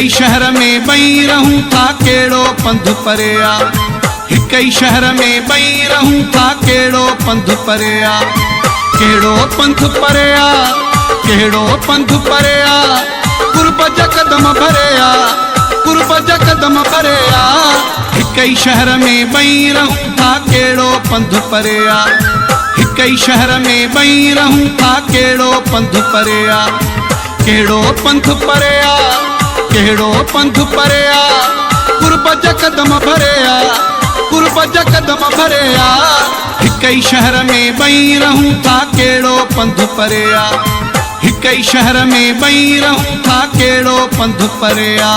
हिकई शहर में बई रहूं था केड़ो पंध परिया। हिकई शहर में बई रहूं था केड़ो पंध परिया। केड़ो पंथ परिया, केड़ो पंथ परिया। कुर्ब जा कदम भरिया, कुर्ब जा कदम भरिया। हिकई शहर में बई रहूं था केड़ो पंध परिया। हिकई शहर में बई रहूं था केड़ो पंध परिया। केड़ो पंथ परिया, केड़ो पंथ परिया। कुर्ब जा कदम भरिया, कुर्ब जा कदम भरिया। हिकई शहर में बई रहूं था केड़ो पंध परिया। हिकई शहर में बई रहूं था केड़ो पंध परिया।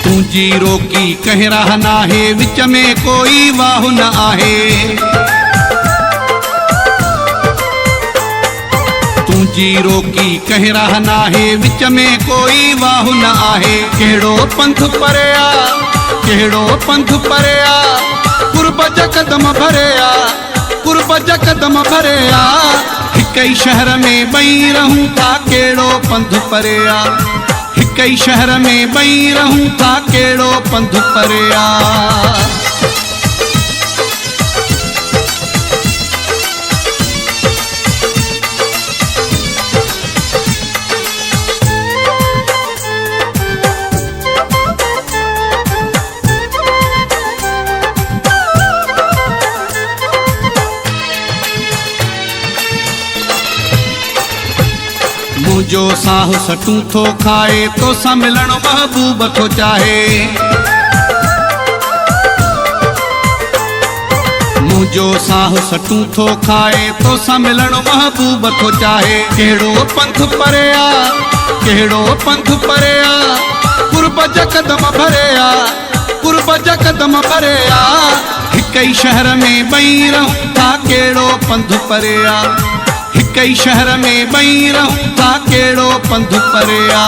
तुझी रोकी कह रहा ना है, विच में कोई वाह न आहे। तुझी रोकी कह रहा ना है, विच में कोई वाह न आहे। केड़ो पंथ परिया, केड़ो पंथ परिया। कुर्ब जा कदम भरिया, कुर्ब जा कदम भरिया। हिकई शहर में बई रहूं था केड़ो पंथ परिया। हिकई शहर में बई रहूं था केड़ो पंध परिया। मुझो साह सटूं थो खाए, तो सा मिलण महबूब थो चाहे। मुझो साह सटूं थो खाए, तो सा मिलण महबूब थो चाहे। केड़ो पंथ परिया, केड़ो पंथ परिया। कुर्ब जा कदम भरिया, कुर्ब जा कदम भरिया। हिकई शहर में बई रहूं था केड़ो पंध परिया। हिकई शहर में बई रहूं था केड़ो पंध परिया।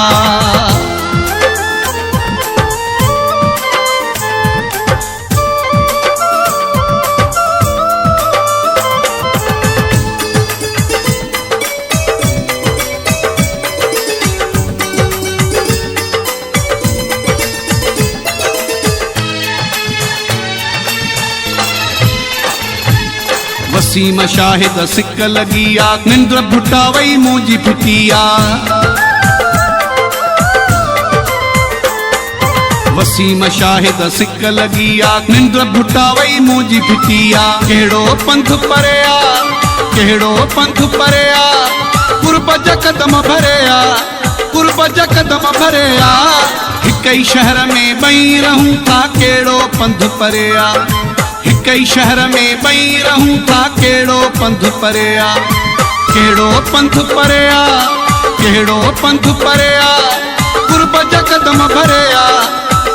वसीम शाहिद सिक लगिया, निंद्र भुटावई मुंजी फिटिया। वसीम शाहिद सिक लगिया, निंद्र भुटावई मुंजी फिटिया। केड़ो पंथ परिया, केड़ो पंथ परिया। कुर्ब जा कदम भरिया, कुर्ब जा कदम भरिया। हिकई शहर में बई रहूं था केड़ो पंध परिया। हिकई शहर में बई रहूं था केड़ो पंध परिया। केड़ो पंथ परिया, केड़ो पंथ परिया। कुर्ब जा कदम भरिया,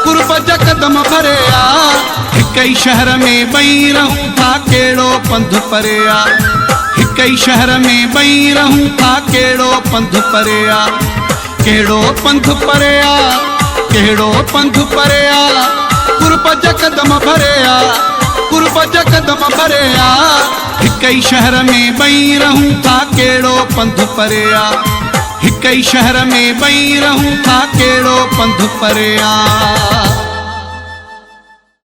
कुर्ब जा कदम भरिया। हिकई शहर में बई रहूं था केड़ो पंध परिया। हिकई शहर में बई रहूं था केड़ो पंध परिया। केड़ो पंथ परिया, केड़ो पंथ परिया। कुर्ब जा कदम भरिया, कुर्ब जा कदम भरिया। हिकई शहर में बई रहूं था केड़ो पंध परिया। हिकई शहर में बई रहूं था केड़ो पंध परिया।